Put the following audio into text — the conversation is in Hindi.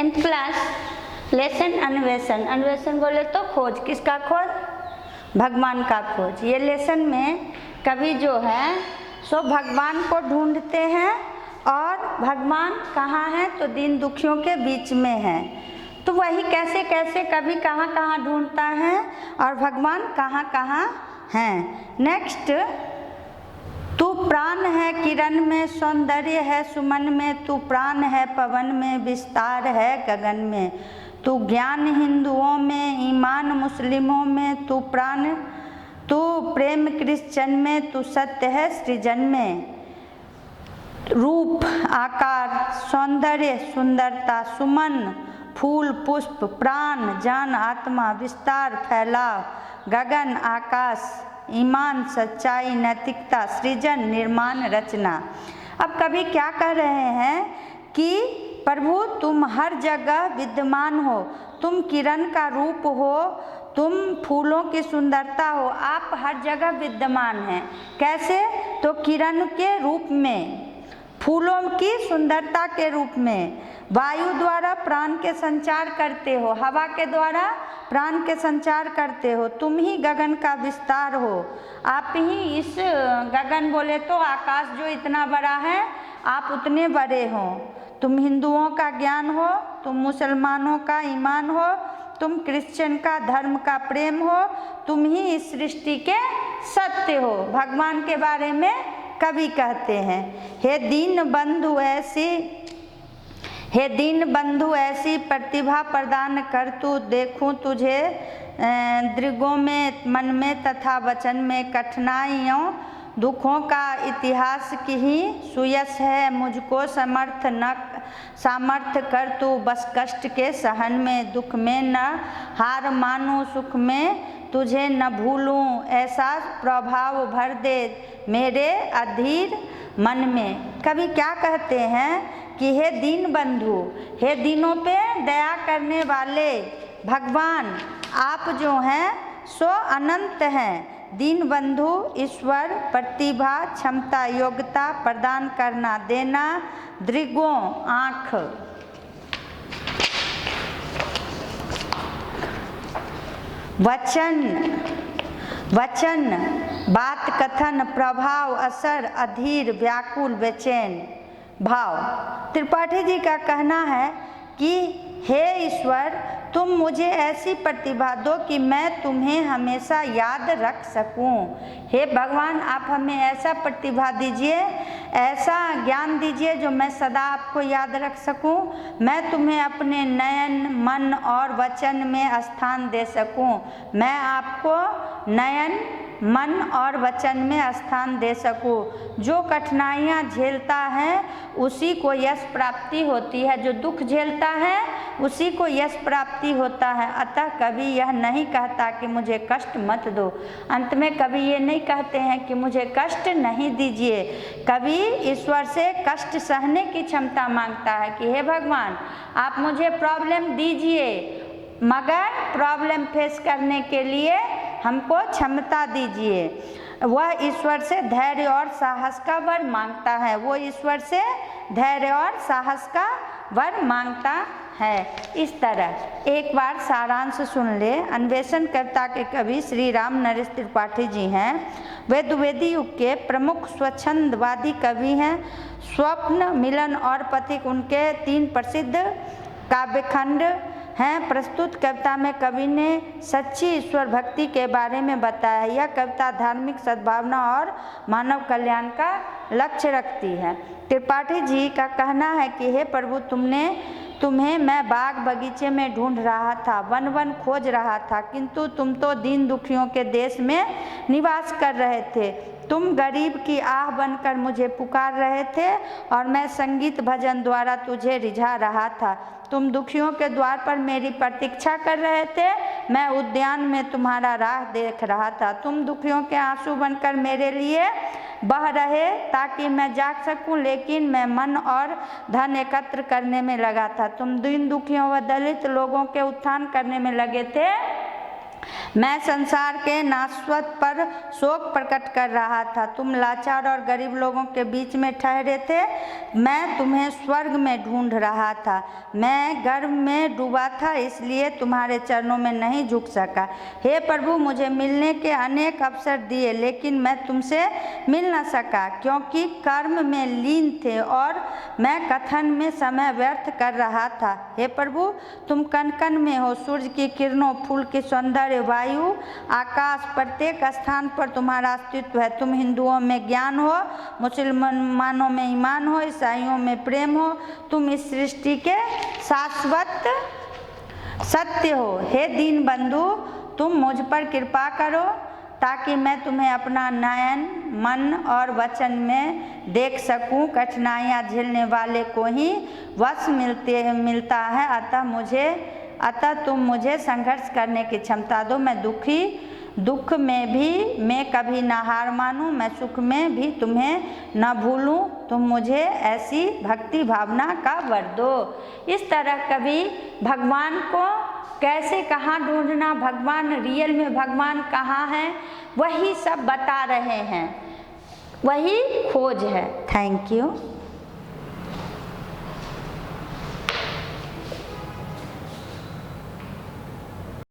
टेंथ क्लास लेसन अन्वेषण। अन्वेषण बोले तो खोज, किसका खोज? भगवान का खोज। ये लेसन में कवि जो है सो भगवान को ढूंढते हैं, और भगवान कहाँ हैं? तो दीन दुखियों के बीच में हैं। तो वही कैसे कैसे कवि कहाँ कहाँ ढूंढता है और भगवान कहाँ कहाँ हैं। नेक्स्ट, तू प्राण है किरण में, सौंदर्य है सुमन में, तू प्राण है पवन में, विस्तार है गगन में, तू ज्ञान हिंदुओं में, ईमान मुस्लिमों में, तू प्राण, तू प्रेम क्रिश्चन में, तू सत्य है सृजन में। रूप आकार, सौंदर्य सुंदरता, सुमन फूल पुष्प, प्राण जान आत्मा, विस्तार फैलाव, गगन आकाश, ईमान सच्चाई नैतिकता, सृजन निर्माण रचना। अब कवि क्या कह रहे हैं कि प्रभु तुम हर जगह विद्यमान हो, तुम किरण का रूप हो, तुम फूलों की सुंदरता हो, आप हर जगह विद्यमान हैं। कैसे? तो किरण के रूप में, फूलों की सुंदरता के रूप में, वायु द्वारा प्राण के संचार करते हो, हवा के द्वारा प्राण के संचार करते हो, तुम ही गगन का विस्तार हो, आप ही इस गगन बोले तो आकाश जो इतना बड़ा है, आप उतने बड़े हो। तुम हिंदुओं का ज्ञान हो, तुम मुसलमानों का ईमान हो, तुम क्रिश्चियन का धर्म का प्रेम हो, तुम ही इस सृष्टि के सत्य हो। भगवान के बारे में कवि कहते हैं, हे दीन बंधु ऐसी प्रतिभा प्रदान कर, तू देखूं तुझे दृगों में, मन में तथा वचन में, कठिनाइयों दुखों का इतिहास की ही सुयस है, मुझको सामर्थ्य कर तू बस कष्ट के सहन में, दुख में न हार मानूं, सुख में तुझे न भूलूं, ऐसा प्रभाव भर दे मेरे अधीर मन में। कवि क्या कहते हैं कि हे दीन बंधु, हे दीनों पे दया करने वाले भगवान, आप जो हैं सो अनंत हैं। दीन बंधु ईश्वर प्रतिभा क्षमता योग्यता प्रदान करना देना, दृगों आँख, वचन बात कथन प्रभाव असर अधीर व्याकुल बेचैन भाव। त्रिपाठी जी का कहना है कि हे ईश्वर, तुम मुझे ऐसी प्रतिभा दो कि मैं तुम्हें हमेशा याद रख सकूं। हे भगवान, आप हमें ऐसा प्रतिभा दीजिए, ऐसा ज्ञान दीजिए जो मैं सदा आपको याद रख सकूं, मैं तुम्हें अपने नयन मन और वचन में स्थान दे सकूं, मैं आपको नयन मन और वचन में स्थान दे सकूं। जो कठिनाइयाँ झेलता है उसी को यश प्राप्ति होती है, जो दुख झेलता है उसी को यश प्राप्ति होता है। अतः कवि यह नहीं कहता कि मुझे कष्ट मत दो, अंत में कवि ये नहीं कहते हैं कि मुझे कष्ट नहीं दीजिए। कवि ईश्वर से कष्ट सहने की क्षमता मांगता है कि हे भगवान, आप मुझे प्रॉब्लम दीजिए, मगर प्रॉब्लम फेस करने के लिए हमको क्षमता दीजिए। वह ईश्वर से धैर्य और साहस का वर मांगता है, वो ईश्वर से धैर्य और साहस का वर मांगता है। इस तरह एक बार सारांश सुन ले। अन्वेषणकर्ता के कवि श्री राम नरेश त्रिपाठी जी हैं। वे द्विवेदी युग के प्रमुख स्वच्छंदवादी कवि हैं। स्वप्न, मिलन और पथिक उनके 3 प्रसिद्ध काव्यखंड हैं। प्रस्तुत कविता में कवि ने सच्ची ईश्वर भक्ति के बारे में बताया। यह कविता धार्मिक सद्भावना और मानव कल्याण का लक्ष्य रखती है। त्रिपाठी जी का कहना है कि हे प्रभु, तुम्हें मैं बाग बगीचे में ढूंढ रहा था, वन वन खोज रहा था, किंतु तुम तो दीन दुखियों के देश में निवास कर रहे थे। तुम गरीब की आह बनकर मुझे पुकार रहे थे और मैं संगीत भजन द्वारा तुझे रिझा रहा था। तुम दुखियों के द्वार पर मेरी प्रतीक्षा कर रहे थे, मैं उद्यान में तुम्हारा राह देख रहा था। तुम दुखियों के आंसू बनकर मेरे लिए बह रहे ताकि मैं जाग सकूं, लेकिन मैं मन और धन एकत्र करने में लगा था। तुम दीन दुखियों व दलित लोगों के उत्थान करने में लगे थे, मैं संसार के नाशवत पर शोक प्रकट कर रहा था। तुम लाचार और गरीब लोगों के बीच में ठहरे थे। मैं तुम्हें स्वर्ग में ढूंढ रहा था। मैं गर्भ में डूबा था, इसलिए तुम्हारे चरणों में नहीं झुक सका। हे प्रभु, मुझे मिलने के अनेक अवसर दिए, लेकिन मैं तुमसे मिल न सका, क्योंकि कर्म में लीन थे और मैं कथन में समय व्यर्थ कर रहा था। हे प्रभु, तुम कण कण में हो, सूर्य की किरणों, फूल की सौंदर्य, वायु, आकाश, प्रत्येक स्थान पर तुम्हारा अस्तित्व है। तुम हिंदुओं में ज्ञान हो, मुसलमानों में ईमान हो, ईसाइयों में प्रेम हो। तुम इस सृष्टि के शाश्वत सत्य हो। हे दीन बंधु, तुम मुझ पर कृपा करो, ताकि मैं तुम्हें अपना नयन, मन और वचन में देख सकूं। कठिनाइयाँ झेलने वाले को ही वश मिलता है, अतः तुम मुझे संघर्ष करने की क्षमता दो। मैं दुख में भी मैं कभी ना हार मानूं, मैं सुख में भी तुम्हें न भूलूं। तुम मुझे ऐसी भक्ति भावना का वर दो। इस तरह कभी भगवान को कैसे, कहाँ ढूंढना, भगवान रियल में भगवान कहाँ है, वही सब बता रहे हैं, वही खोज है। Thank you.